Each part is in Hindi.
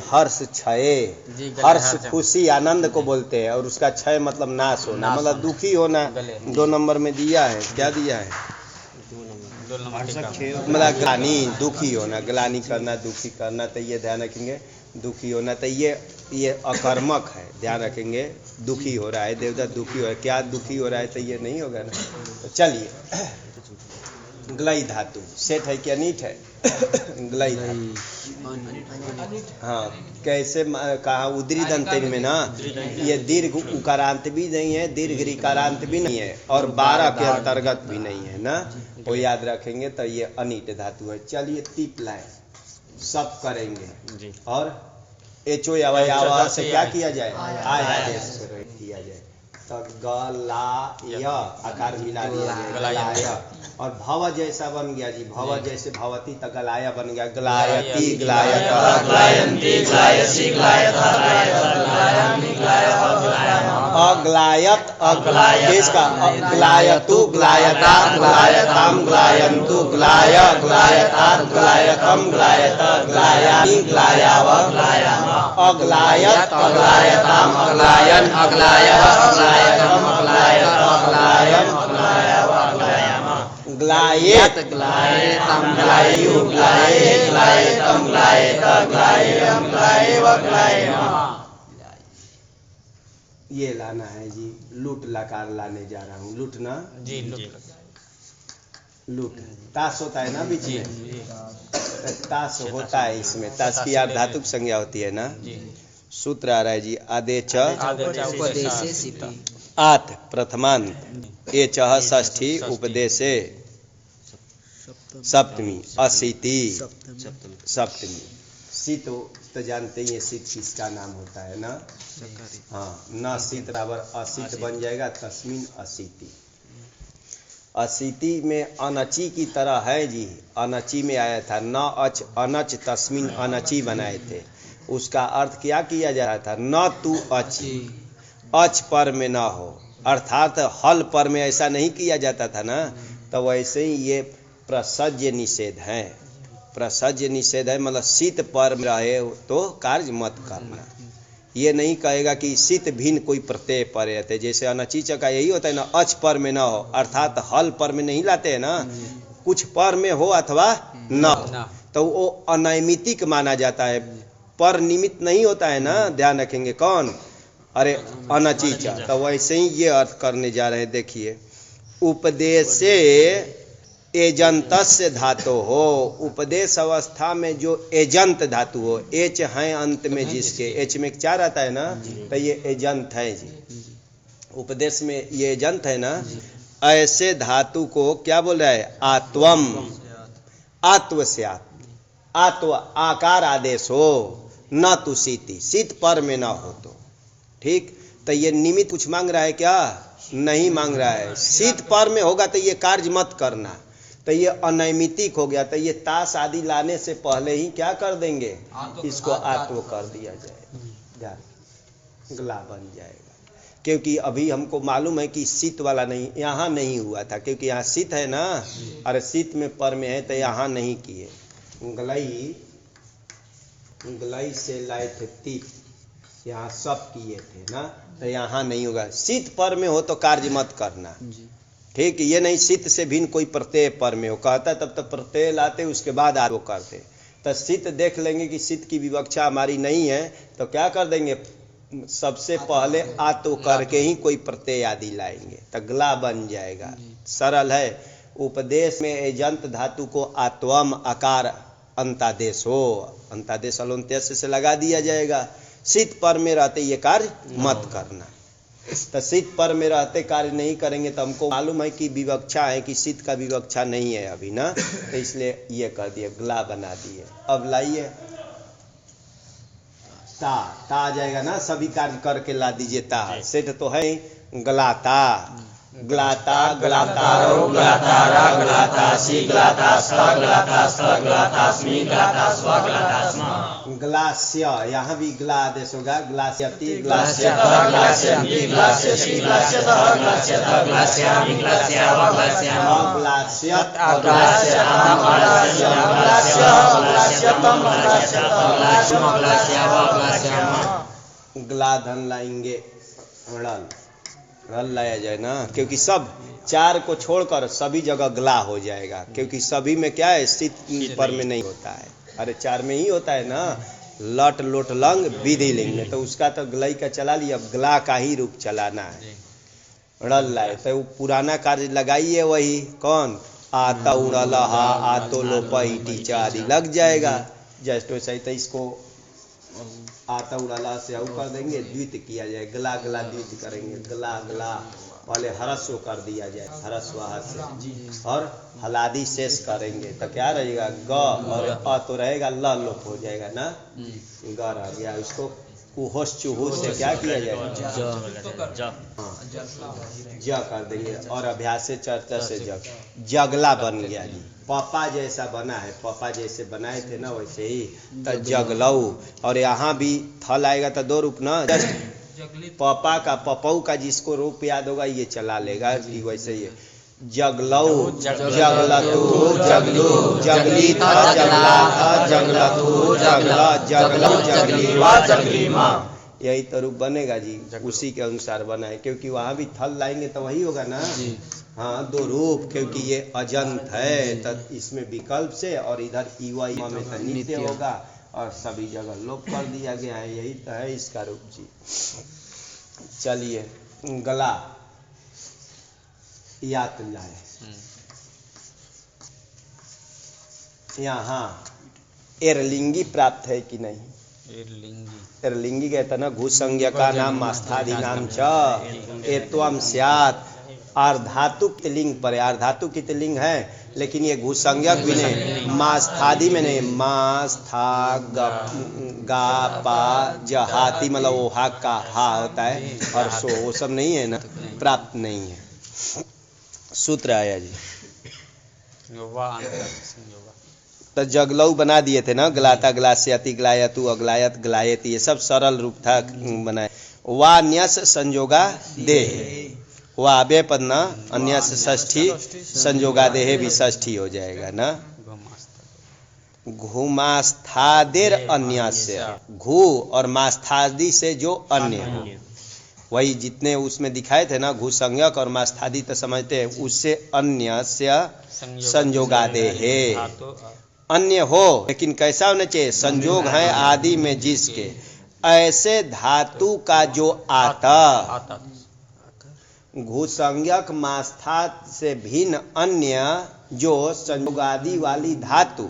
हर्ष क्षय, हर्ष खुशी आनंद को बोलते हैं, और उसका क्षय मतलब नाश होना, मतलब दुखी होना। 2 नंबर में दिया है, क्या दिया है? मतलब ग्लानि, दुखी होना, ग्लानि करना, दुखी करना, तो ये ध्यान रखेंगे। दुखी होना तो ये अकर्मक है, ध्यान रखेंगे। दुखी हो रहा है देवता, दुखी हो रहा है, क्या दुखी हो रहा है? तो ये नहीं होगा ना। तो चलिए, ग्लई धातु सेठ है क्या नीट है? ग्लई धातु, हाँ, कैसे कहा? उदरी दंतेन में ना, ये दीर्घ उकारांत भी नहीं है, दीर्घ ऋकारांत भी नहीं है, और 12 के अंतर्गत भी नहीं है ना, वो याद रखेंगे। तो ये अनिट धातु है। चलिए टिप लाए, सब करेंगे। और एचो या से क्या किया जाए? आय आदेश से किया जाए। तो गलाय आकार मिला दिया जाए, गलाय। और भव जैसा बन गया जी, भव जैसे भवती, तो गलाया बन गया, गलायती, गलायत, ग्लायन्ति, ग्लायसि, ग्लायता, ग्लायामि, अग्लायत, किसका? ग्लायतु, ग्लायता, ग्लायताम, ग्लायन्तु, ग्लाय, ग्लायतात, ग्लायतम, ग्लायत, ग्लायामि, ग्लायाव, अग्लायत, अग्लायताम, अग्लायन, अग्लायः, अग्लायतम, अग्लायत, अग्लायन, अग्लायाव, अग्लायामा, ग्लायेत, ग्लायेतम, ग्लायु, ग्लाये, ग्लायेतम, ग्लायेत, ग्लायेयम, ग्लायेव, ग्लायेमा। ये लाना है जी, लूट लकार लाने जा रहा हूँ। लूटना जी, लूट, ताश होता है ना बीच में, ताश होता है इसमें, ताश की यार धातुक संज्ञा होती है ना। सूत्र आ रहा है जी, आदेच आत प्रथमांत, एचः षष्ठी उपदेशे सप्तमी, अशीति सप्तमी। शीत तो जानते ही, शीत किसका नाम होता है ना? हाँ, न शीत बराबर अशीत बन जाएगा, तस्मिन अशीति। अशीति में अनची की तरह है जी, अनची में आया था, न अच अनच तस्मिन अनची बनाए थे। उसका अर्थ क्या किया जा रहा था? न तू अची, अच पर में न हो, अर्थात हल पर में ऐसा नहीं किया जाता था ना। तो वैसे ही ये प्रसज्य निषेध है, प्रसज्य निषेध है, मतलब शीत पर रहे तो कार्य मत करना। ये नहीं कहेगा कि शीत भिन्न कोई प्रत्यय पर रहते, जैसे अनचीच का यही होता है ना, अच पर में न हो, अर्थात हल पर में नहीं लाते हैं ना, कुछ पर में हो अथवा न हो, तो वो अनैमितिक माना जाता है, पर निमित्त नहीं होता है ना, ध्यान रखेंगे। कौन? अरे अनचीच। तो वैसे ही ये अर्थ करने जा रहे हैं। देखिए, उपदेशे एजंतस्य धातु हो, उपदेश अवस्था में जो एजंत धातु हो, एच है अंत में जिसके, एच में 4 आता है ना, तो ये एजंत है जी, उपदेश में ये एजंत है ना। ऐसे धातु को क्या बोल रहा है? आत्वम, आत्व से आत्व आकार आदेश हो, न तु शीति, शीत पर में न हो तो ठीक। तो ये निमित्त कुछ मांग रहा है क्या? नहीं मांग रहा है। शीत पर में होगा तो ये कार्य मत करना, तो ये अनैमितिक हो गया। तो ये ताश आदि लाने से पहले ही क्या कर देंगे? इसको आत्व कर दिया जाए, गला बन जाएगा। क्योंकि अभी हमको मालूम है कि शीत वाला नहीं, यहाँ नहीं हुआ था, क्योंकि यहाँ शीत है ना, अरे शीत में पर में है, तो यहाँ नहीं किए। गलई, गलई से लाए थे तीत, यहाँ सब किए थे ना, तो यहाँ नहीं होगा। शीत पर में हो तो कार्य मत करना, ठीक। ये नहीं शीत से भिन्न कोई प्रत्यय पर में हो, कहता तब तक प्रत्यय लाते, उसके बाद आत्व करते। तो शीत देख लेंगे कि शीत की विवक्षा हमारी नहीं है, तो क्या कर देंगे? सबसे पहले आत्व करके ही कोई प्रत्यय आदि लाएंगे, तो गला बन जाएगा। सरल है। उपदेश में एजंत धातु को आत्वम आकार अंतादेश हो, अंतादेश अलोन्त्य से लगा दिया जाएगा। शीत पर में रहते ये कार्य मत करना। तो शीत पर में रहते कार्य नहीं करेंगे, तो हमको मालूम है कि विवक्षा है, कि शीत का विवक्षा नहीं है अभी ना, तो इसलिए ये कर दिए, गला बना दिए। अब लाइए ता, ता आ जाएगा ना, सभी कार्य करके ला दीजिए ता। सेठ तो है गलाता, ग्लाता ग्लातारो ग्लातारा ग्लातासी ग्लातास्ता ग्लातास्ता ग्लातास्मि ग्लातास्व ग्लातास्मा ग्लास्य, यहाँ भी ग्ला आदेश होगा, ग्लास्यति ग्लास्यतः ग्लास्यन्ति ग्लास्यसि ग्लास्यतः ग्लास्यतः ग्लास्यामि ग्लास्याव ग्लास्यामः ग्लास्यत ग्लास्यतां ग्लास्यामः ग्लास्यः ग्लास्यतं ग्लास्यतः ग्लास्यम ग्लास्याव ग्लास्यामः। ग्ला धन लाएंगे रल, रल लाया जाए ना, क्योंकि सब चार को छोड़कर सभी जगह ग्ला हो जाएगा, क्योंकि सभी में क्या है, स्थित पर में नहीं होता है। अरे चार में ही होता है ना, लट लोट लंग विधि लिंग में, तो उसका तो ग्लई का चला लिया, अब ग्ला का ही रूप चलाना है। रल लाए तो वो पुराना कार्य लगाइए, वही कौन, आता उड़लहा आतो लोप ईटी आदि लग जाएगा। जस्ट वैसे ही तो इसको आता उड़ाला से आउ कर देंगे, द्वित किया जाए, गला गला द्वित करेंगे, गला गला पहले हरस्व कर दिया जाए, हरस्वाहा से, और हलादी शेष करेंगे तो क्या रहेगा, ग और अ तो रहेगा, ल लोप हो जाएगा ना, ग रह गया। उसको कुहोश चुहूस से क्या किया जाएगा, ज कर देंगे, और अभ्यास से चर्चा से जग, जगला बन गया जी। पपा जैसा बना है, पपा जैसे बनाए थे ना वैसे ही तो जगलऊ, और यहाँ भी थल आएगा तो दो रूप ना, पपा का पपऊ का जिसको रूप याद होगा ये चला लेगा, वैसे ही जगलऊ जगलतु जगलू जगली था जगला था जगलतु जगला जगलऊ जगलीवा जगलीमा, यही तो रूप बनेगा जी, उसी के अनुसार बना है, क्योंकि वहाँ भी थल लाएंगे तो वही होगा ना। हाँ दो रूप, क्योंकि ये अजंत है तो इसमें विकल्प से, और इधर ईवा में तो नित्य होगा, और सभी जगह लोप कर दिया गया है, यही तो है इसका रूप जी। चलिए गला यात लाए, यहाँ एरलिंगी प्राप्त है कि नहीं, एरलिंगी कहता ना, घुसंज्ञ का नाम मास्थादि नाम च एत्वम स्यात्, अर्धातुक लिंग पर, अर्धातुक की लिंग है, लेकिन ये घुसंज्ञक भी नहीं, मास्थादि में नहीं, मास्था गा पा जहाती मतलब ओहा का हा होता है, और सो वो सब नहीं है ना, प्राप्त नहीं है। सूत्र आया जी, तो जगलऊ बना दिए थे ना, गलाता ग्लास्यति ग्लायतु अग्लायत ग्लायत, ये सब सरल रूप था बनाए। वा न्यस संजोगा देह, वाबे पद ना, अन्यस षष्ठी संजोगा देह भी षष्ठी हो जाएगा ना। घुमास्थादेर अन्यस्य, घु और मास्थादि से जो अन्य हो, वही जितने उसमें दिखाए थे ना, घुसंज्ञक और मास्थादि तो समझते हैं, उससे अन्यस्य संजोगादेह अन्य हो, लेकिन कैसा होना चाहिए, संजोग है आदि में जिसके, ऐसे धातु का जो आता, घुसंज्ञक मास्थात से भिन्न अन्य जो संयोगादि वाली धातु,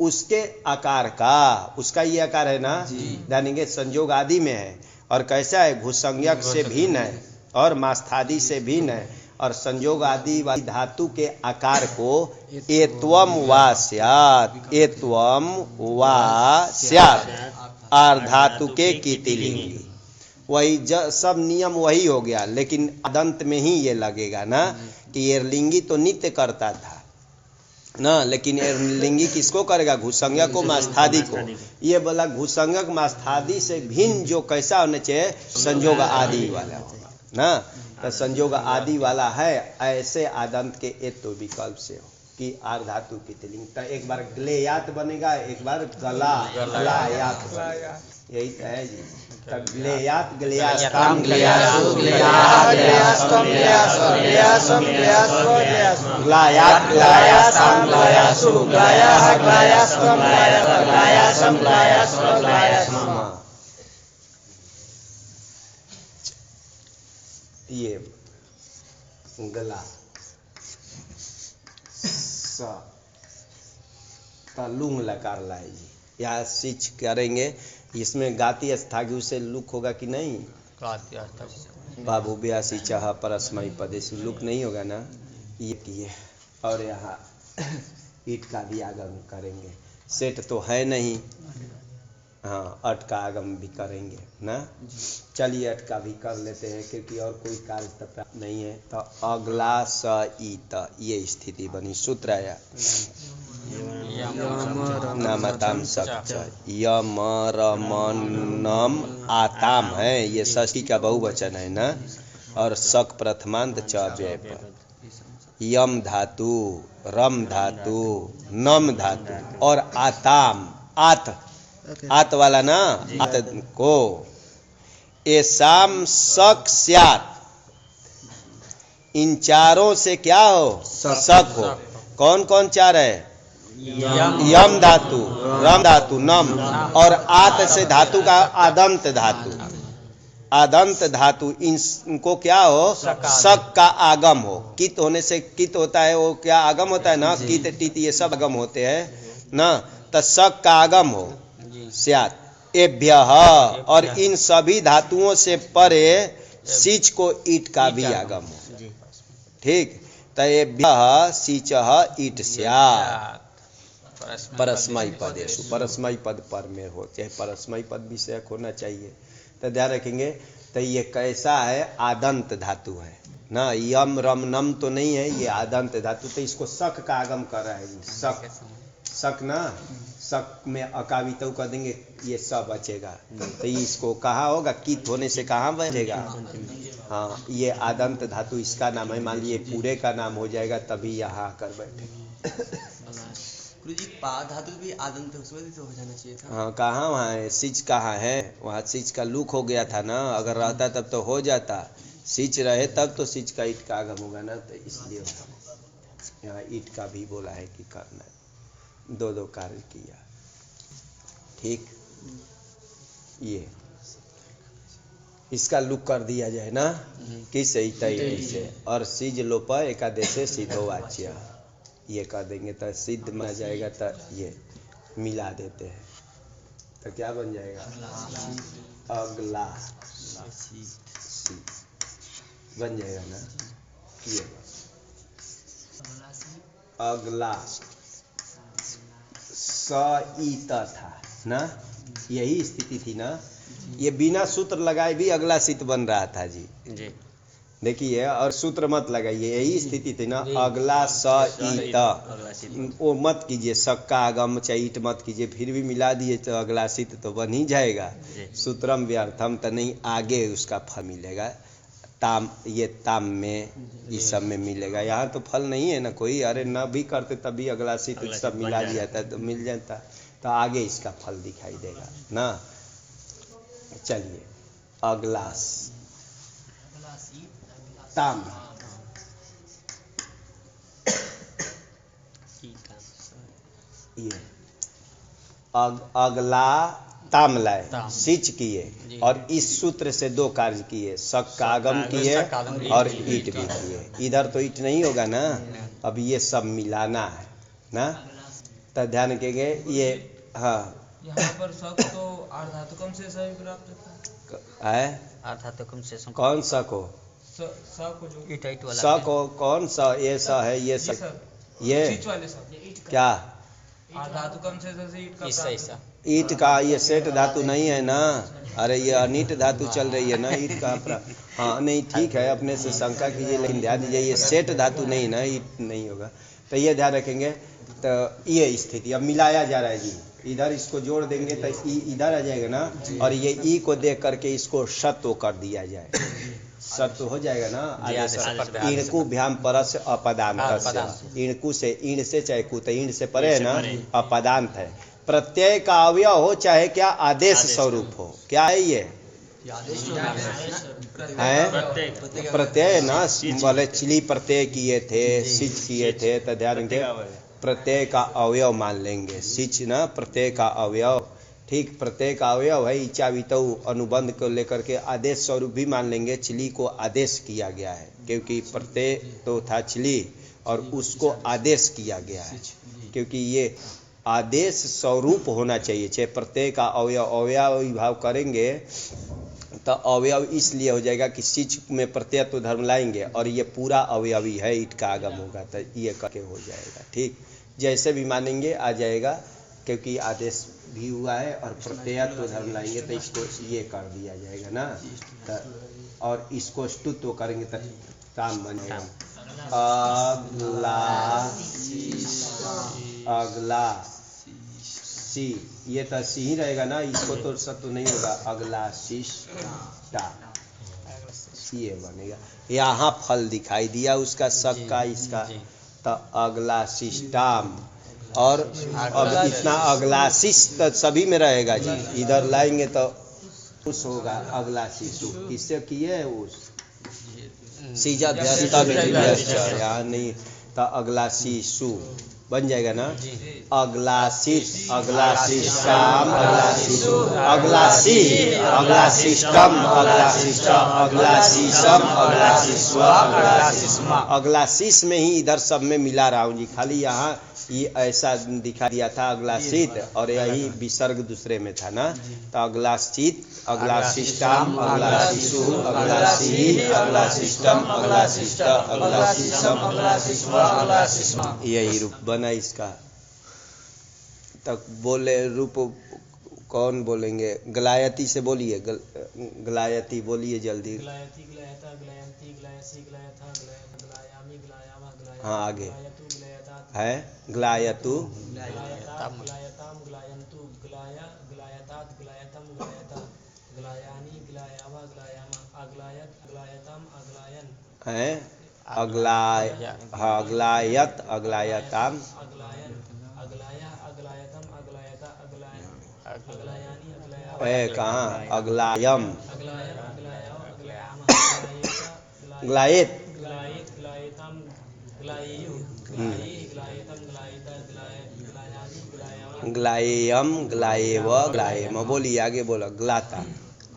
उसके आकार का, उसका ये आकार है ना, जानेंगे संयोग आदि में है, और कैसा है, घुसंज्ञक से भिन्न है और मास्थादि से भिन्न है, और संयोग आदि वाली धातु के आकार को एत्वम वा स्यात्, एत्वम वा स्यात्, अर्धातु के कीतिलिंगी, वही सब नियम वही हो गया, लेकिन अदंत में ही ये लगेगा ना कि एरलिंगी तो नित्य करता था ना, लेकिन एरलिंगी किसको करेगा, घुसंज्ञक को मास्थादि को, ये बोला घुसंज्ञक मास्थादि से भिन्न जो कैसा होना चाहिए, संयोग आदि वाला होगा ना, तो संयोग आदि वाला है, ऐसे आदंत के एक तो विकल्प से हो कि आर्धातु की तिलिंग, तो एक बार ग्लेयात बनेगा, एक बार गला गलायात बनेगा, यही तो है जी। ग्लेयात ग्लेयास्ताम ग्लेयासु ग्लेयाः ग्लेयास्त्वम ग्लेयासु ग्लेयासम ग्लेयास्त्व ग्लेयास्म, ग्लायात ग्लायास्ताम ग्लायासु ग्लायाः ग्लायास्त्वम ग्लायाः ग्लायासम ग्लायास्त्व ग्लायास्म। ये गला स लुंग लकार लाएगी, या सिच करेंगे, इसमें गाती स्थागु से लुक होगा कि नहीं, बाबू ब्यासी चाह परस्मयी पदेश लुक नहीं होगा ना, ये किए, और यहाँ ईट का भी आगम करेंगे, सेट तो है नहीं, हाँ अट का आगम भी करेंगे ना। चलिए अट का भी कर लेते हैं क्योंकि और कोई कार्य तो प्राप्त नहीं है। तो अगला स ईत ये स्थिति बनी। सूत्र आया नामताम सच यमरमनम आताम है, ये षष्ठी का बहुवचन है ना। और शक प्रथमांत च व्यय पर यम धातु, रम धातु, नम धातु और आताम आत वाला ना आत को एसाम शक स्यात्, इन चारों से क्या हो शक हो। कौन कौन चार है? यम धातु, रम धातु, नम और आत से धातु का आदंत धातु, आदंत धातु, इनको क्या हो शक का आगम हो। कित होने से कित होता है, वो क्या आगम होता है ना, कित टित ये सब आगम होते हैं ना। तो शक का आगम हो स्यात् एभ्यः, और इन सभी धातुओं से परे सिच को ईट का भी आगम हो। ठीक, तो एभ्यः सिचः ईट स्यात् परस्मई पदेषु, परस्मई पद पर में हो, चाहे परस्मई पद विषयक होना चाहिए। तो ध्यान रखेंगे। तो ये कैसा है? आदंत धातु है ना, यम रम नम तो नहीं है, ये आदंत धातु। तो इसको शक का आगम कर रहा है जी, शक शक ना, शक में अकावितव कर देंगे, ये सब बचेगा। तो इसको कहाँ होगा? कित होने से कहाँ बचेगा? हाँ, ये आदंत धातु इसका नाम है। मान लीजिए पूरे का नाम हो जाएगा, तभी यहाँ आकर बैठे। गुरुजी पा धातु भी आदंत उसमें भी तो हो जाना चाहिए था। हाँ, कहाँ वहाँ है? सिच कहाँ है? वहाँ सिच का लुक हो गया था ना, अगर रहता तब तो हो जाता। सिच रहे तब तो सिच का ईट का आगम होगा ना, तो इसलिए यहाँ ईट का भी बोला है कि करना है। दो दो कार्य किया। ठीक, ये इसका लुक कर दिया जाए ना, किससे? इतई से। और सिज लोप एकादेशे सिद्धो वाच्य, ये कर देंगे तो सिद्ध माना जाएगा। तो ये मिला देते हैं तो क्या बन जाएगा? अगला बन जाएगा ना। ये अगला ईत था ना, यही स्थिति थी ना। ये बिना सूत्र लगाए भी अगला सित बन रहा था जी। देखिए, और सूत्र मत लगाइए, यही स्थिति थी ना। अगला ईत, वो मत कीजिए, शक का आगम चाहे ईट मत कीजिए, फिर भी मिला दिए तो अगला सित तो बन ही जाएगा। सूत्रम व्यर्थम तो नहीं, आगे उसका फल मिलेगा। ताम, ये ताम में इस सब में मिलेगा। यहाँ तो फल नहीं है ना कोई। अरे न भी करते तभी अगला सित सब मिला दिया था तो मिल जाता, तो आगे इसका फल दिखाई देगा ना। चलिए अगला ताम, ये अगला ताम लाए, सिच किए और इस सूत्र से दो कार्य किए, शक का आगम किए और ईट भी किए। इधर तो ईट नहीं होगा ना, अब ये सब मिलाना है ना। तो ध्यान रखेंगे ये। हाँ, यहाँ पर शक तो आर्धातुकम से सही प्राप्त है। आर्धातुकम से कौन शक हो? शक हो कौन सा? ये सा है, ये शक, ये क्या आर्धातुकम से ईट का ये सेठ धातु नहीं है ना। अरे ये अनिट धातु चल रही है ना, ईट का हाँ नहीं, ठीक है, अपने से शंका कीजिए, लेकिन ध्यान दीजिए ये सेठ धातु नहीं ना, ईट नहीं होगा। तो ये ध्यान रखेंगे। तो ये स्थिति अब मिलाया जा रहा है जी। इधर इसको जोड़ देंगे तो ई इधर आ जाएगा ना, और ये ई को देख करके इसको सत्व कर दिया जाए, सत्व हो जाएगा ना। इणकु भ्याम परस अपदांत, इणकु से ईण से चाहे कु, तो ईण से परे है ना, अपदांत है। प्रत्यय का अवयव हो चाहे क्या आदेश स्वरूप हो, क्या है ये? है प्रत्यय ना। बोले चिली प्रत्यय किए थे, सिच किए थे, तो ध्यान रखेंगे प्रत्यय का अवयव मान लेंगे। सिच ना प्रत्यय का अवयव, ठीक, प्रत्यय का अवयव है। इचा वितऊ अनुबंध को लेकर के आदेश स्वरूप भी मान लेंगे। चिली को आदेश किया गया है क्योंकि प्रत्यय तो था चिली और उसको आदेश किया गया है, क्योंकि ये आदेश स्वरूप होना चाहिए। चाहे प्रत्यय का अवयव अवयव भाव करेंगे तो अवयव इसलिए हो जाएगा कि सिच में प्रत्यय तो धर्म लाएंगे और ये पूरा अवयवी है, ईट का आगम होगा तो ये करके हो जाएगा। ठीक, जैसे भी मानेंगे आ जाएगा, क्योंकि आदेश भी हुआ है और प्रत्ययत्व धर्म लाएंगे तो इसको ये कर दिया जाएगा ना, तो और इसको स्तुत्व करेंगे तो ताम बनेगा। अगला सी, ये तो सी ही रहेगा ना, इसको तो सत्व नहीं होगा। अगला शिष्टा, ये बनेगा। यहाँ फल दिखाई दिया उसका शक का इसका, तो अगला शिष्टाम। और अब इतना अगला शिष्ट सभी में रहेगा जी, इधर लाएंगे तो उस होगा अगला शिशु। किससे किए है उस सीजा यहाँ नहीं, तो अगला शिशु बन जाएगा ना। अगला शिष, अगला शिष्टाम, अगला शिशु, अगला सी, अगला शिष्टम, अगला शिष्टम, अगला शीशम, अगला शिशु, अगला शिष्मा। अगला शीश में ही इधर सब में मिला रहा हूँ जी, खाली यहाँ ये ऐसा दिखा दिया था अगला शीत, और यही विसर्ग दूसरे में था ना। तो अगला शीत, अगला शिष्टाम, अगला शिशु, अगला सी, अगला शिष्टम, अगला शिष्ट, अगला शीशम, अगला शिशु, अगला शिष्मा। यही रूप बना इसका। तक बोले रूप कौन बोलेंगे? गलायती से बोलिए, गलायती बोलिए जल्दी। ग्लायती, ग्लायता, ग्लायंती, ग्लायसी, ग्लायथा, ग्लायामी, ग्लायामा, ग्लाया। हाँ आगे ग्लायतु, ग्लायतात, है ग्लायतु, ग्लायताम, ग्लायंतु, ग्लाया, ग्लायतात, ग्लायतम, ग्लायता, ग्लायानी, ग्लायावा, ग्लायामा, अग्लायत, अग्लायतम, अग्लायन है अगलाय, हाँ अगलायत, अगलायताम, अग्लायन, अग्लाया, अग्लायतम, अग्लायता, अग्लायन, अग्लायानी, अग्लायावा, कहाँ अगलायम, अग्लायन, अग्लायावा, अग्लायामा, ग्लायेत, ग्लायत, ग्लायेत, ग्लायेतम, ग्लायेयु, ग्लाये, ग्लायेतम, ग्लायेता, ग्लायानी, ग्लायावा, ग्लायम, ग्लायेव, ग्लायम। बोलिए आगे बोलो। ग्लाता,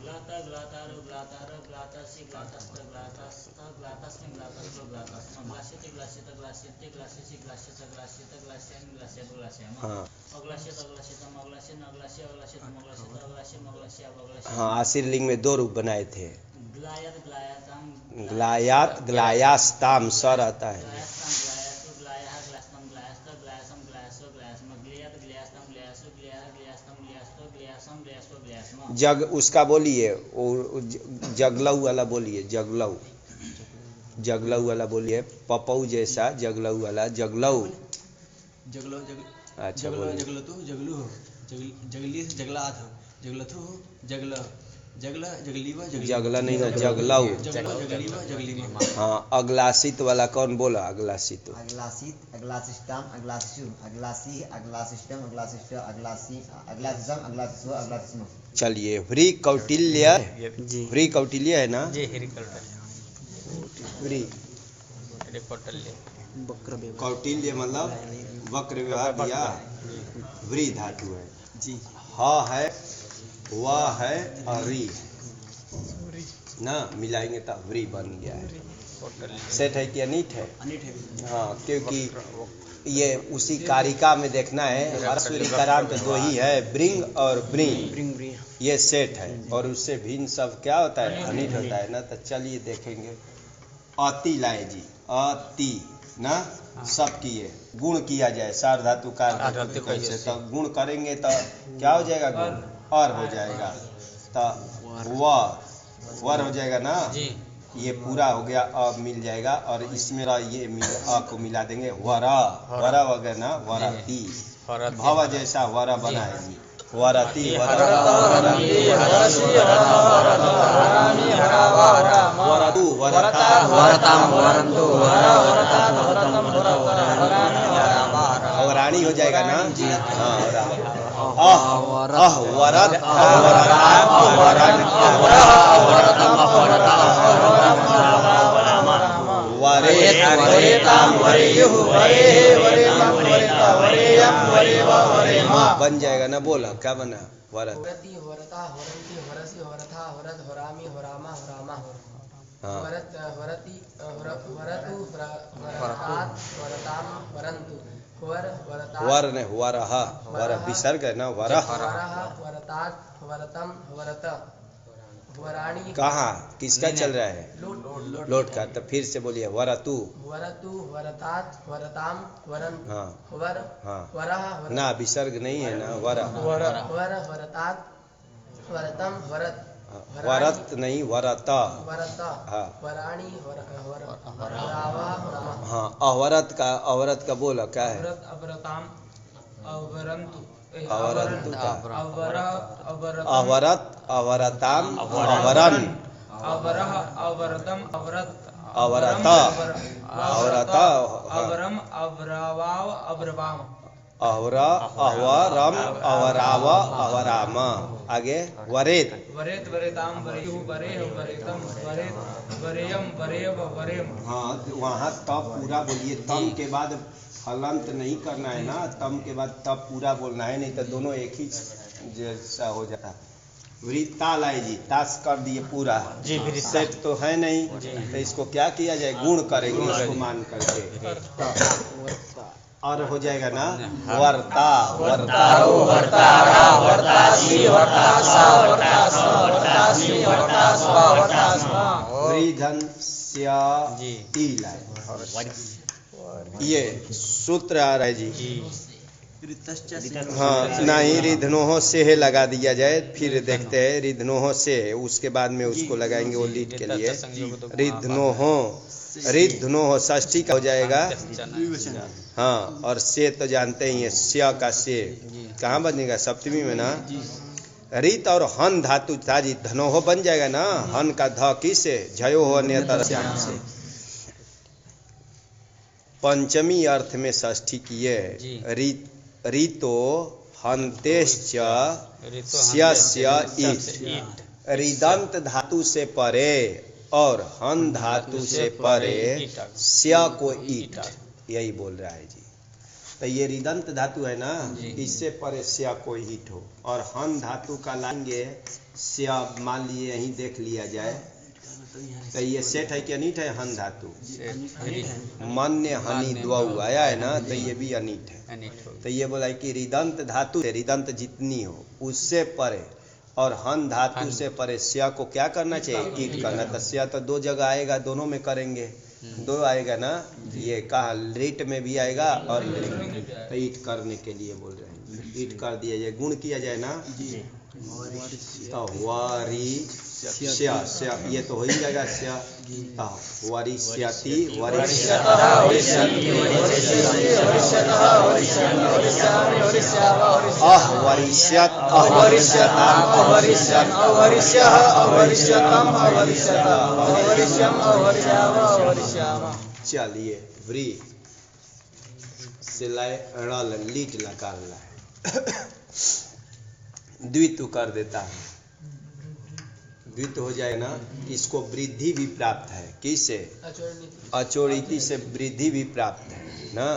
ग्लाता, ग्लातारो, ग्लातारो, ग्लातासि, ग्लातास्त, ग्लातास्त, ग्लातास्मि, ग्लातास्त्व, ग्लातास्म, ग्लास्यति, ग्लास्यत, ग्लास्यते, ग्लास्यसि, ग्लास्यत, ग्लास्यत, ग्लास्यामि, ग्लास्यत, ग्लास्याम, हाँ अग्लास्यत, अग्लास्यतम, अग्लास्यन, अग्लास्य, अग्लास्यतम, अग्लास्यत, अग्लास्यम, अग्लास्याव, अग्लास्यम, हाँ आशीर्लिंग में दो रूप बनाए थे। ग्लायत, ग्लायताम, ग्लायात, ग्लायास्ताम स रहता है। ग्लायस्ताम, ग्लायसु, ग्लायः, ग्लायस्तम, ग्लायस्त, ग्लायसम, ग्लायसो, ग्लायस्म, ग्लियत, ग्लियास्तम, ग्लियासु, ग्लियः, ग्लियास्तम, ग्लियास्तो, ग्लियासम, ग्लियासो, ग्लियास्म। जग उसका बोलिए, जगलऊ वाला बोलिए, जगलऊ, जगलऊ वाला बोलिए, पपऊ जैसा जगलऊ वाला, जगलऊ। जगलो, अच्छा जगलो, बोलिए। जगलतु, जगलू, जगली से जगलाथ, जगलथु, जगल, जगला, जगलीवा, जगला नहीं ना, जगलऊ। जगलो, जगलीवा, जगलीवा। हाँ अगलासित वाला कौन बोला? अगलासित, अगलासित, अगलासिष्टाम, अगलाशिशु, अगलासी, अगलासिष्टम, अगलाशिष्ट, अगलासी, अगलासिसम, अगलासिसु, अगलासिस्म। चलिए ह्री कौटिल्य, ह्री कौटिल्य है ना जी हिरिकल्ट ह्री कौटिल्य मतलब वक्र व्यवहार दिया, व्री धातु है जी ह है, वह है और री ना, मिलाएंगे तो व्री बन गया है। सेठ है कि अनिट है? अनिट है। हाँ क्योंकि ये उसी कारिका में देखना है, हर्षुरी का नाम तो दो ही है, ब्रिंग और ब्रिंग, ये सेठ है और उससे भिन्न सब क्या होता है? अनिट होता है ना। तो चलिए देखेंगे। अति लाए जी, अति ना सब किए, गुण किया जाए सार धातु का कैसे, तो गुण करेंगे तो क्या हो जाएगा? गुण और हो जाएगा, तो वर हो जाएगा ना। ये पूरा हो गया, अब मिल जाएगा और इसमें ये अ को मिला देंगे, वरा वरा वगैरह ना, वराती भव जैसा वरा बनाएगी, वरती वरतु वरता वराणी हो जाएगा ना। हाँ अह वरत बन जाएगा ना। बोला क्या बना? वरत, होरती, होरता, होरंती, होरसी, होरथा, होरत, होरामी, होरामा, होरामा, हाँ होरत, होरती, होरतु, होरतात, होरताम, होरंतु, होर, होरतात, वर ने वरह, वर विसर्ग है ना, वरह वरह, होरतात, होरतम, होरत, वराणी कहाँ किसका चल रहा है? लोट लोट का। तो फिर से बोलिए वरतु। वरतु वरतात वरताम वरन हाँ वर हाँ वरह वर ना, विसर्ग नहीं है ना, वर वर वरतात वरतम वरत वरत नहीं, वरत। वरत हाँ वराणी वरावा वरामा हाँ। अवरत का बोला क्या है? अवरत अवरताम अवरंतु अवरंतु का अवर अवरत अवरत अवरताम अवरन अवरह अवरतम अवरत अवरत अवरत अवरम अवरवाव अवरवाम अवर अवरम अवराव अवराम। आगे वरेत। वरेत वरेताम वरेयु वरेह वरेतम वरेत वरेयम वरेव वरेम। हाँ वहाँ तब पूरा बोलिए, तम के बाद हलंत नहीं करना है ना, तम के बाद तब पूरा बोलना है, नहीं तो दोनों एक ही जैसा हो जाता। वृत्ता लाए जी, ताश कर दिए पूरा जी, सेट तो है नहीं, तो इसको क्या किया जाए? गुण करेंगे इसको मान करके, और हो जाएगा ना वर्ता वर्ता वर्तारा वर्तासी वर्तासा वर्तासा वर्तासी वर्तास्वा वर्तास्वा वृद्धन्स्या ये सूत्र आ रहा है जी। हाँ नहीं, रिधनोह से है लगा दिया जाए, फिर देखते हैं रिधनोह से, उसके बाद में उसको लगाएंगे वो लीड के लिए। रिधनोह षष्ठी का हो जाएगा। हाँ और से तो जानते ही है, स्या का से कहाँ बनेगा? सप्तमी में ना। रित और हन धातु था जी, धनोह बन जाएगा ना, हन का ध की से झयो हो नेतर श्याम से। पंचमी अर्थ में षष्ठी किए। रितो हंतेश्च स्यस्य ईट। रिदंत धातु से परे और हन धातु से परे स्या को ईट, यही बोल रहा है जी। तो ये रिदंत धातु है ना, इससे परे स्या को ईट हो, और हन धातु का लाएंगे स्या, मान लिए यहीं देख लिया जाए, तो ये सेठ है कि अनीट है? हन धातु मन्य हनी द्वौ आया है ना, तो ये भी अनीट है। तो ये बोला कि रिदंत धातु से, रिदंत जितनी हो उससे परे और हन धातु से परे स्या को क्या करना चाहिए? ईट करना। तो स्या तो दो जगह आएगा, दोनों में करेंगे, दो आएगा ना, ये कहा लिट में भी आएगा और तो ईट करने के लिए बोल रहे हैं, ईट कर दिया जाए, गुण किया जाए ना। तो वारी स्या स्या ये तो हो ही जाएगा स्या। वरिष्यति अवरिष्यत अवरिष्यताम अवरिष्यन अवरिष्यः अवरिष्यतम अवरिष्यतः अवरिष्यम अवरिष्याव अवरिष्याम। चलिए व्री सिलाई रल लीट निकालना है, द्वित्व कर देता है, द्वित्व हो जाए ना, इसको वृद्धि भी प्राप्त है। किसे? अचोरिति से वृद्धि भी प्राप्त है ना,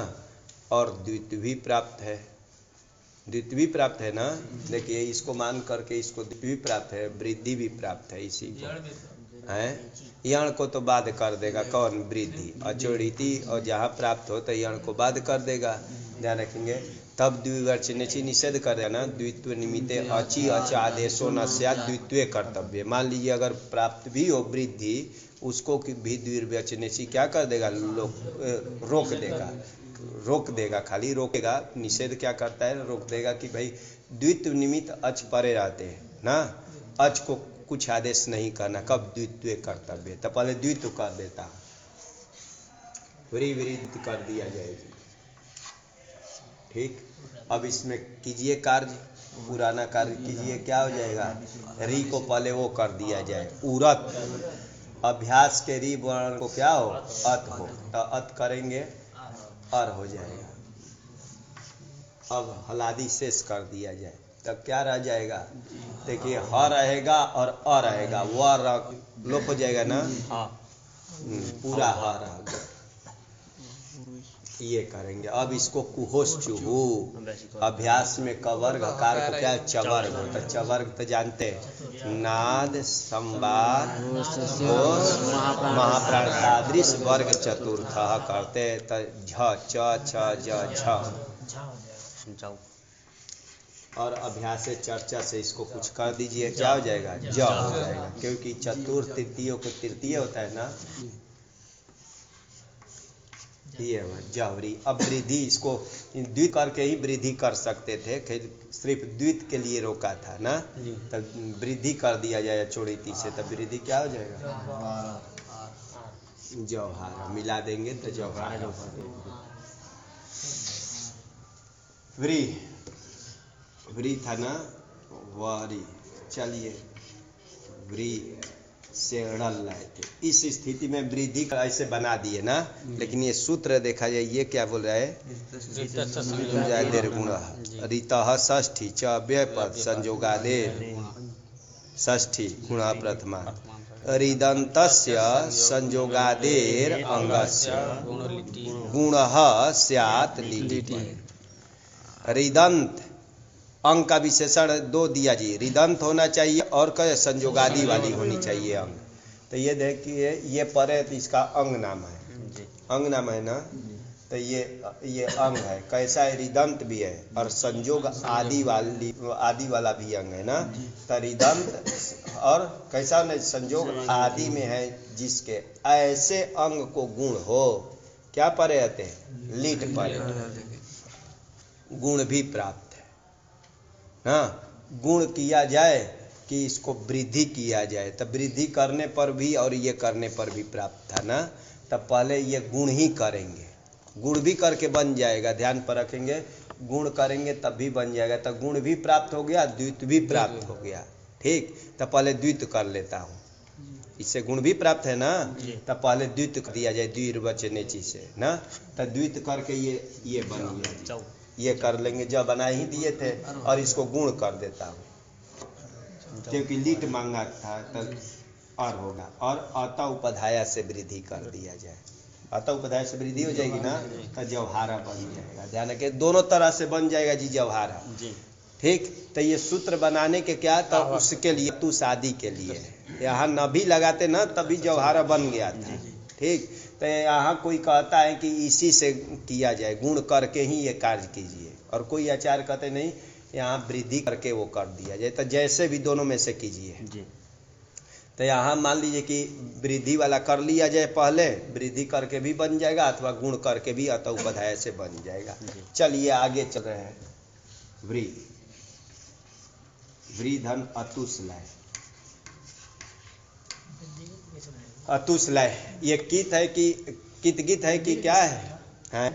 और द्वित्व भी प्राप्त है, द्वित्व भी प्राप्त है ना। देखिए इसको मान करके इसको द्वित्व भी प्राप्त है, वृद्धि भी प्राप्त है, इसी को है। यण को तो बाद कर देगा कौन? वृद्धि। अचोरिति और जहाँ प्राप्त हो तो यण को बाद कर देगा, ध्यान रखेंगे। तब द्विवचनेची निषेध कर देना, द्वित्व निमित्ते अचि अच आदेशो न स्यात् द्वित्वे कर्तव्य। मान लीजिए अगर प्राप्त भी हो वृद्धि, उसको भी द्विवचनेची क्या कर देगा? रोक देगा, खाली रोकेगा। निषेध क्या करता है? रोक देगा कि भाई द्वित्व निमित्त अच परे रहते हैं ना, अच को कुछ आदेश नहीं करना। कब? द्वित्वे कर्तव्य, तो पहले द्वित्व कर देता, विरुद्ध कर दिया जाएगी। ठीक, अब इसमें कीजिए कार्य, पुराना कार्य कीजिए, क्या हो जाएगा? री को पहले वो कर दिया जाए, उरत। अभ्यास के री वर्ण को क्या हो? अत हो, तो अत करेंगे, अर हो जाएगा। अब हलादी शेष कर दिया जाए, तब क्या रह जाएगा? देखिए ह रहेगा और अ रहेगा, वह लोप हो जाएगा ना, पूरा ह रह गया। ये करेंगे। अब इसको कुहोश चुहू, अभ्यास में कवर्ग कार को क्या? चवर्ग। तो चवर्ग तो जानते हैं, नाद संवाद महाप्राण तादृश वर्ग चतुर्थ करते, तो झ च छ ज झ। और अभ्यास से चर्चा से इसको कुछ कर दीजिए, क्या हो जाएगा? ज हो जाएगा, क्योंकि चतुर्थ तृतीयों को तृतीय होता है ना, ये जवरी। अब वृद्धि इसको द्वित करके ही वृद्धि कर सकते थे, सिर्फ द्वित के लिए रोका था ना, तब वृद्धि कर दिया जाए चोड़ीती से, तब वृद्धि क्या हो जाएगा? जौहारा मिला देंगे तो जौहारा। व्री व्री था ना, वारी। चलिए व्री से ड़ल लाए थे। इस स्थिति में वृद्धि का ऐसे बना दिए ना, लेकिन ये सूत्र देखा जाए ये क्या बोल रहा है? गुण रीतः षष्ठी च अव्यय पद संयोगादेर षष्ठी गुण प्रथमा रिदन्तस्य संयोगादेर अंगस्य गुणः स्यात् लिटि। रिदंत अंग का विशेषण दो दिया जी, रिदंत होना चाहिए और संयोगादि वाली होनी चाहिए अंग। तो ये देखिए ये परे तो इसका अंग नाम है, अंग नाम है ना, तो ये अंग है। कैसा है? रिदंत भी है और संयोग आदि वाला भी अंग है ना। तो रिदंत और कैसा नहीं, संयोग आदि में है जिसके ऐसे अंग को गुण हो, क्या परे रहते हैं? लीट परे। गुण भी प्राप्त है हाँ, गुण किया जाए कि इसको वृद्धि किया जाए, तब वृद्धि करने पर भी और ये करने पर भी प्राप्त था ना। तब पहले ये गुण ही करेंगे, गुण भी करके बन जाएगा, ध्यान पर रखेंगे, गुण करेंगे तब भी बन जाएगा। तब गुण भी प्राप्त हो गया, द्वित भी प्राप्त हो गया, ठीक। तब पहले द्वित कर लेता हूँ, इससे गुण भी प्राप्त है ना, तब पहले द्वित कर दिया जाए, द्विर्वचनेची से ना। तब द्वित करके ये बन गया, ये कर लेंगे, जब बना ही दिए थे, और इसको गुण कर देता हूँ क्योंकि लीट मांगा था, तब और होगा। और अत उपधाया से वृद्धि कर दिया जाए, अत उपधाया से वृद्धि हो जाएगी ना, तो जौहारा बन जाएगा। ध्यान रखिए दोनों तरह से बन जाएगा जी जौहारा, ठीक। तो ये सूत्र बनाने के क्या, तो उसके लिए तू शादी के लिए यहाँ न भी लगाते ना, तभी जौहारा बन गया था, ठीक। तो यहाँ कोई कहता है कि इसी से किया जाए, गुण करके ही ये कार्य कीजिए, और कोई आचार्य कहते नहीं यहाँ वृद्धि करके वो कर दिया जाए। तो जैसे भी दोनों में से कीजिए। तो यहाँ मान लीजिए कि वृद्धि वाला कर लिया जाए पहले, वृद्धि करके भी बन जाएगा, अथवा गुण करके भी अत उपधाय से बन जाएगा। चलिए आगे चल रहे हैं। व्री व्री धन अतुसलय, अतुसलय ये कित है कि कितगित है कि क्या है?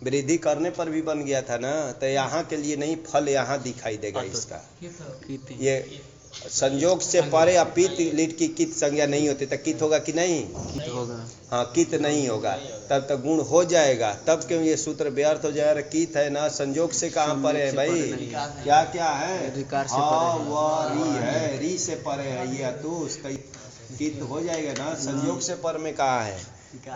वृद्धि करने पर भी बन गया था ना। तो यहाँ के लिए नहीं, फल यहाँ दिखाई देगा इसका। ये संयोग से परे अपित लीट की कित संज्ञा नहीं होती, तो कित होगा कि नहीं? हाँ, कित नहीं होगा, तब तक गुण हो जाएगा। तब क्यों ये सूत्र व्यर्थ हो जाएगा? कित है ना, संयोग से कहाँ परे है भाई? क्या क्या है? री है, री से परे है ये अतुस, कित हो जाएगा ना। संयोग से पर में कहाँ है,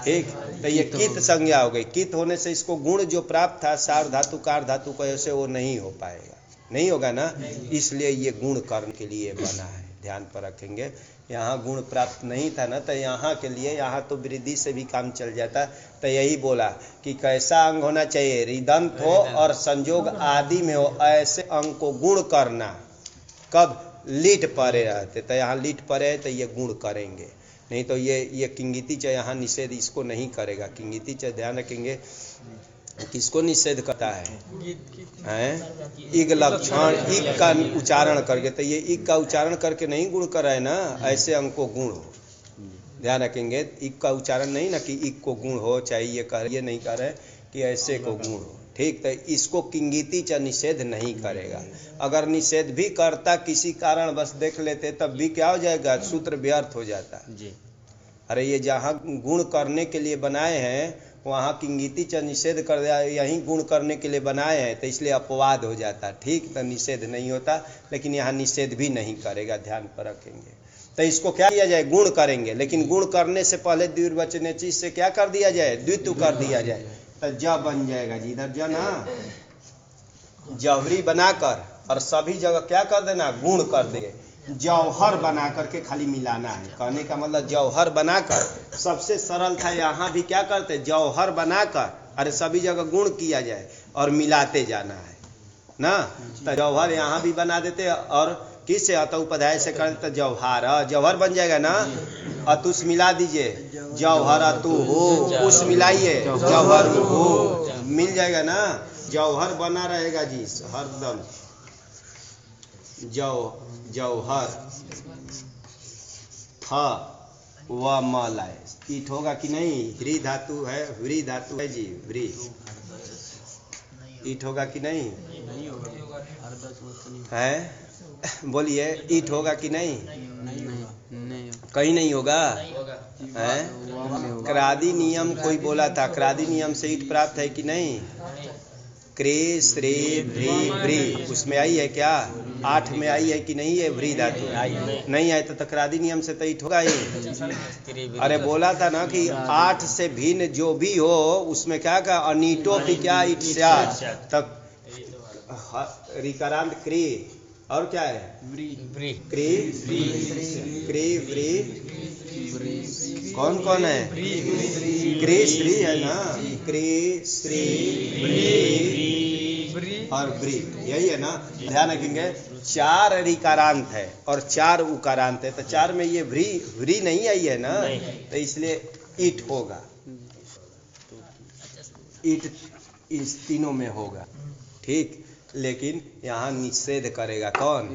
ठीक। तो ये कित संज्ञा हो गई। कित होने से इसको गुण जो प्राप्त था सार धातु कार धातु को, ऐसे वो नहीं हो पाएगा, नहीं होगा ना। इसलिए ये गुण करने के लिए बना है, ध्यान पर रखेंगे। यहाँ गुण प्राप्त नहीं था ना, तो यहाँ के लिए, यहाँ तो वृद्धि से भी काम चल जाता। तो यही बोला कि कैसा अंग होना चाहिए? रिदंत हो और संयोग आदि में हो, ऐसे अंग को गुण करना। कब? लीट परे रहते, तो यहाँ लीट परे है तो ये गुण करेंगे, नहीं तो ये किंगिति च यहाँ निषेध इसको नहीं करेगा। किंगिति च ध्यान रखेंगे किसको निषेध करता है? इग लक्षण, इग का उच्चारण करके, तो ये इग का उच्चारण करके नहीं गुण कर रहा है ना, ऐसे अंग को गुण हो। ध्यान रखेंगे, इग का उच्चारण नहीं ना कि इग को गुण हो, चाहे ये नहीं कर रहे कि ऐसे को गुण हो, ठीक। तो इसको किंगिति च निषेध नहीं करेगा। अगर निषेध भी करता किसी कारण बस देख लेते, तब भी क्या हो जाएगा? सूत्र व्यर्थ हो जाता जी। अरे ये जहाँ गुण करने के लिए बनाए हैं वहाँ किंगिति च निषेध कर दिया, यहीं गुण करने के लिए बनाए हैं, तो इसलिए अपवाद हो जाता, ठीक। तो निषेध नहीं होता, लेकिन यहाँ निषेध भी नहीं करेगा, ध्यान पर रखेंगे। तो इसको क्या किया जाए? गुण करेंगे, लेकिन गुण करने से पहले द्विर्वचनेची से क्या कर दिया जाए? द्वित्व कर दिया जाए, तो ज बन जाएगा जी। इधर ज ना, जवरी बनाकर और सभी जगह क्या कर देना? गुण कर देंगे। जौहर बना करके खाली मिलाना है, कहने का मतलब जौहर बनाकर। सबसे सरल था, यहाँ भी क्या करते? जौहर बनाकर, अरे सभी जगह गुण किया जाए और मिलाते जाना है। ना, तो जौहर यहाँ भी बना देते और किससे अत उपाध्याय से कर तो जौहर, जौहर बन जाएगा ना। अतुस मिला दीजिए, जौहर अतु हो, उस मिलाइए जौहर हो, मिल जाएगा ना। जौहर बना रहेगा जी हरदम, जौहर ह व म लाए, ईट होगा कि नहीं, व्री धातु है, व्री धातु है जी, व्री ईट होगा कि नहीं है, बोलिए ईट होगा कि नहीं, कहीं नहीं होगा है। क्रादि नियम कोई बोला था, क्रादि नियम से ईट प्राप्त है कि नहीं, क्रे श्रे भ्री व्री, उसमें आई है क्या, 8 में आई है कि नहीं है व्री धातु, नहीं है तो तकरादी नियम से तो ईट होगा ही। अरे बोला था ना कि 8 से भिन्न जो भी हो उसमें क्या का अनीटो की क्या ईट तक रिकारांत क्री, और क्या है क्री क्री व्री, कौन कौन है, क्री श्री है ना, क्री श्री और व्री, यही है ना। ध्यान रखेंगे 4 रिकारांत है और 4 उकारांत है, तो 4 में ये व्री नहीं आई है ना, तो इसलिए ईट होगा, ईट इस तीनों में होगा, ठीक। लेकिन यहाँ निषेध करेगा कौन,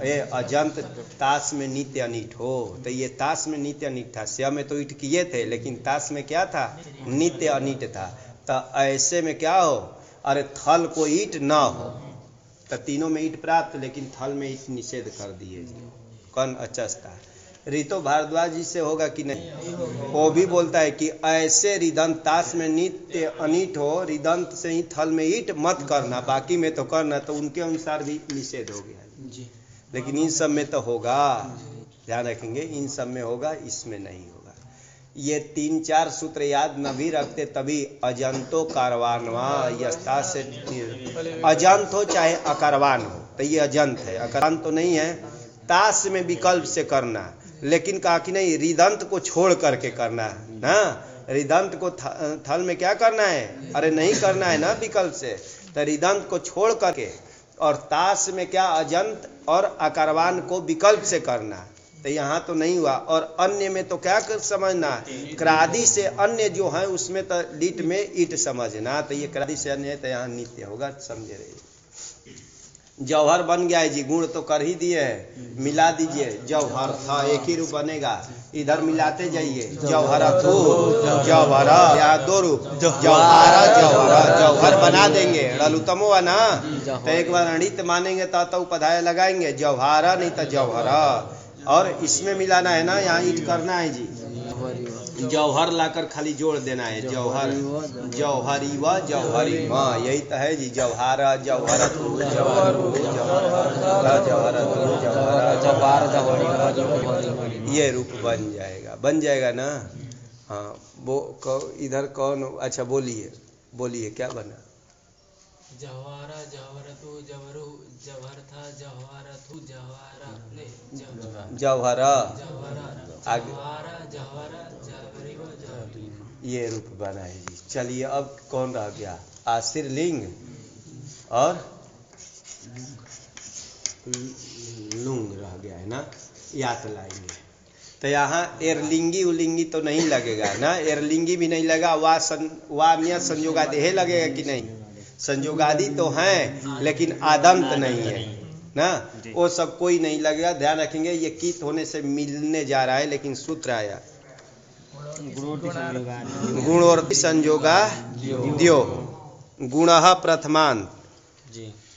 ये अजंत ताश में नित्य अनिट हो, तो ये ताश में नित्य अनिट था, स्या में तो ईट किए थे, लेकिन ताश में क्या था, नित्य अनिट था। तो ऐसे में क्या हो, अरे थल को ईट ना हो, तो तीनों में ईट प्राप्त, लेकिन थल में ईट निषेध कर दिए। कौन अचस्ता, ऋतो भारद्वाज जी से होगा कि नहीं, वो भी बोलता है कि ऐसे रिदंत ताश में नित्य अनिट हो, रिदंत से ही थल में ईट मत करना, बाकी में तो करना, तो उनके अनुसार भी निषेध हो गया जी। लेकिन इन सब में तो होगा, ध्यान रखेंगे, इन सब में होगा, इसमें नहीं होगा। ये 3-4 सूत्र याद न भी रखते तभी अजंतो कारवानवा यस्ता से, अजंत हो चाहे अकारवान हो, तो ये अजंत है, अकारवान तो नहीं है। ताश में विकल्प से करना, लेकिन कहा कि नहीं रिदंत को छोड़ करके करना है ना, रिदंत को थल में क्या करना है, अरे नहीं करना है ना विकल्प से, तो रिदंत को छोड़ करके, और ताश में क्या अजंत और अकारवान को विकल्प से करना, तो यहाँ तो नहीं हुआ। और अन्य में तो क्या कर समझना, क्रादि से अन्य जो है उसमें तो लीट में ईट समझना, तो ये क्रादि से अन्य है, तो यहाँ नित्य होगा, समझे रहिए। जौहर बन गया है जी, गुण तो कर ही दिए है, मिला दीजिए जौहर था, एक ही रूप बनेगा, इधर मिलाते जाइए, जौहरा थू जौहरा, यहाँ 2 रूप, जौहरा जौहरा, जौहर बना देंगे, रलुतमो है ना, तो एक बार अणित मानेंगे तो उपाध्याय लगाएंगे, जौहरा नहीं तो जौहरा, और इसमें मिलाना है ना, यहाँ ईट करना है जी, जौहर लाकर खाली जोड़ देना है, जौहर जौहरी व जौहरी माँ, यही तो है जी, जौहरा जौहरा ये रूप बन जाएगा ना। हाँ वो इधर कौन, अच्छा बोलिए क्या बना, जवारा जवरतु जवरु जवर था जवारतु जवारा जौहरा आगे जवारा जवरी व जवरी, ये रूप बना है जी। चलिए अब कौन रह गया, आश्रित लिंग और लुंग रह गया है ना, याद लाएंगे। तो यहाँ एरलिंगी उलिंगी तो नहीं लगेगा ना, एरलिंगी भी नहीं लगा, वाह संयोगादेह लगेगा कि नहीं, संयोगादि तो हैं लेकिन आदंत नहीं है ना, वो सब कोई नहीं लगेगा। ध्यान रखेंगे ये कित होने से मिलने जा रहा है, लेकिन सूत्र आया गुणोर्ति संयोगा द्यो, गुणः प्रथमांत,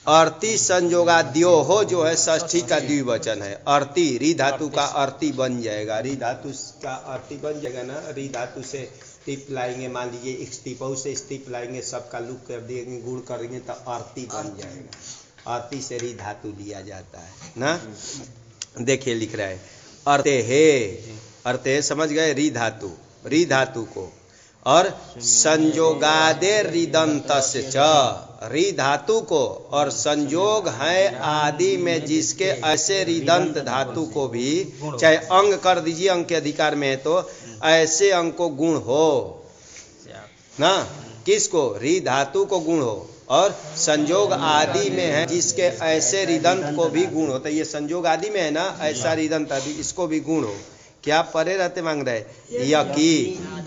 अर्ति संयोगाद्यो हो जो है षष्ठी का द्विवचन है, अर्ति री धातु का अर्ति बन जाएगा, री धातु का अर्ति बन जाएगा ना, री धातु से टिप लाएंगे, मान लीजिए एक स्टिपौ से स्टिप लाएंगे, सबका लुक कर देंगे, गुण कर देंगे तो अर्ति बन जाएगा, अर्ति से री धातु लिया जाता है ना। देखिए लिख रहा है अर्ते हे, अर्ते समझ गए, री धातु को, और संयोगादे रिदंतस्य च, री धातु को और संयोग है आदि में जिसके ऐसे रिदंत धातु को भी, चाहे अंग कर दीजिए, अंग के अधिकार में है तो ऐसे अंग को गुण हो ना, किसको, री धातु को गुण हो, और संजोग आदि में है जिसके ऐसे रिदंत को भी गुण होता है। ये संजोग आदि में है ना, ऐसा रिदंत आदि, इसको भी गुण हो। क्या परे रहते मांग रहे, यकी,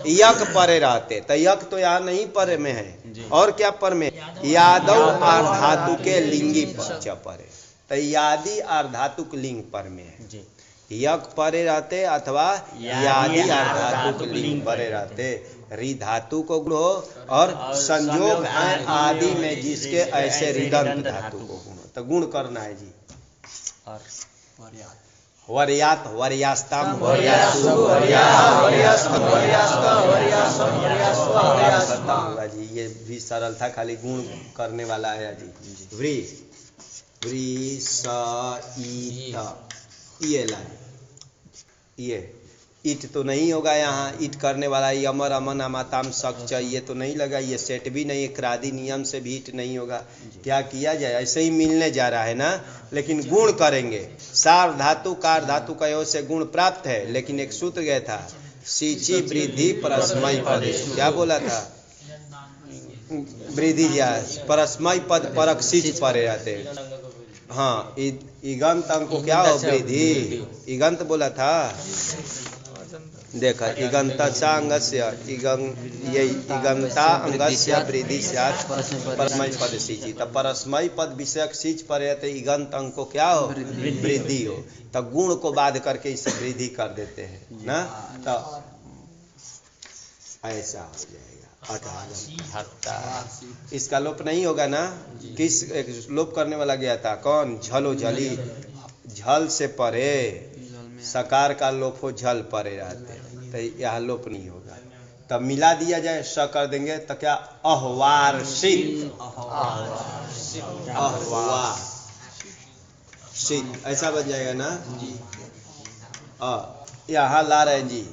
यक परे रहते, तो यक तो यहाँ नहीं परे में है, और क्या पर में, यादव आर्धातु के लिंगी पर च परे, तो यादि आर्धातुक लिंग पर में है। यक परे रहते अथवा यादि आर्धातुक लिंग परे रहते, री धातु को गुण हो और संयोग है आदि में जिसके ऐसे रिदंत धातु को गुण हो, तो गुण करना है जी। वर्यात वर्यास्ताम वर्यासु होगा जी, ये भी सरल था, खाली गुण करने वाला है जी। व्री व्री स ये लाए, ये ईट तो नहीं होगा यहाँ, ईट करने वाला ये अमर अमन अमाताम सक ये तो नहीं लगा, ये सेट भी नहीं, क्रादि नियम से भी ईट नहीं होगा। क्या किया जाए, ऐसे ही मिलने जा रहा है ना, लेकिन गुण करेंगे। सार धातु कार धातु का योग से गुण प्राप्त है, लेकिन एक सूत्र गया था, सीची वृद्धि परस्मय पद, क्या बोला था, वृद्धि या परस्मय पद परक सीच परे रहते। हाँ, इगंत अंक को क्या हो, वृद्धि, इगंत बोला था, देखा इगंत अंगस्य ये इगंता अंगस्य वृद्धि स्यात् परस्मय पद सीची, तब परस्मय पद विषयक सीच पर रहते, इगंत अंक को क्या हो, वृद्धि हो, तब गुण को बाध करके इसे वृद्धि कर देते हैं ना, तो ऐसा हो जाएगा। इसका लोप नहीं होगा ना, किस लोप करने वाला गया था, कौन, झलो झली, झल से परे, सकार का लोप हो, झल परे रहते, तो यह लोप नहीं होगा। तब मिला दिया जाए, स कर देंगे तो क्या, अहवार्षित, अहवार्षित ऐसा बन जाएगा ना। यहाँ ला रहे जी,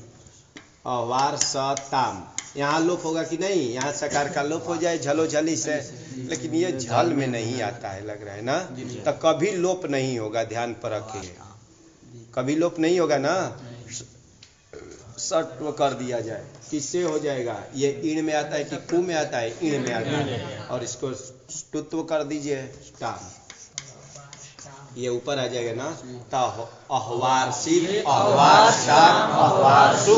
अहवार्षताम, यहाँ लोप होगा कि नहीं, यहाँ सकार का लोप हो जाए झलो झली से, लेकिन ये झल में नहीं आता है, लग रहा है ना, तो कभी लोप नहीं होगा, ध्यान पर रखिए, कभी लोप नहीं होगा ना। सत्व कर दिया जाए, किससे हो जाएगा, ये ईण में आता है कि कु में आता है, ईण में आता है, और इसको स्तुत्व कर दीजिए, टाम, ये ऊपर आ जाएगा ना, तो अहवार्षित, अहवार्षाम, अहवार्षु,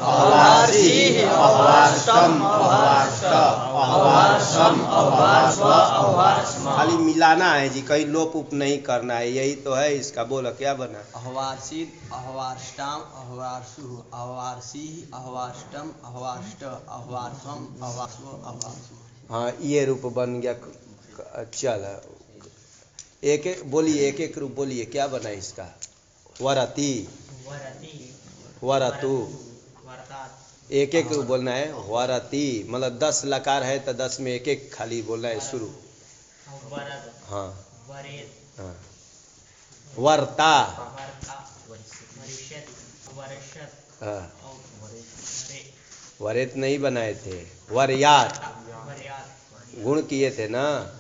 अहवार्षि, अहवार्षम, अहवार्ष, अहवार्षम, अहवार्ष, अहवार्षम, खाली मिलाना है जी, कहीं लोप उप नहीं करना है, यही तो है इसका। बोला क्या बना, अहवार्षित, अहवार्ष्टाम, अहवार्षु, अहवार्षि, अहवार्ष्टम, अहवार्ष्ट, अहवार्षम, अहवार्षो, अहवार्षु। हाँ, ये रूप बन गया। चल एक एक बोलिए, एक एक रूप बोलिए, क्या बना इसका, वरति, वरतु, एक एक रूप बोलना है। वरति मतलब 10 लकार है तो 10 में एक एक खाली बोलना है शुरू। हाँ हाँ, वर्ता, हाँ, वरेत नहीं बनाए थे, वर्यात गुण किए थे ना,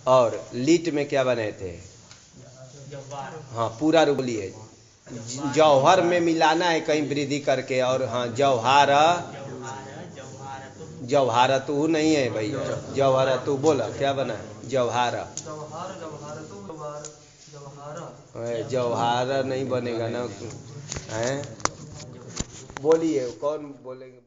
और लीट में क्या बनाए थे, हाँ पूरा रूप लिए, जौहर में मिलाना है कहीं वृद्धि करके, और हाँ जौहार, जौहारतु नहीं है भैया, जौहारतु बोला क्या बना है, जौहार, जौहार नहीं बनेगा ना, हैं बोलिए, कौन बोलेंगे।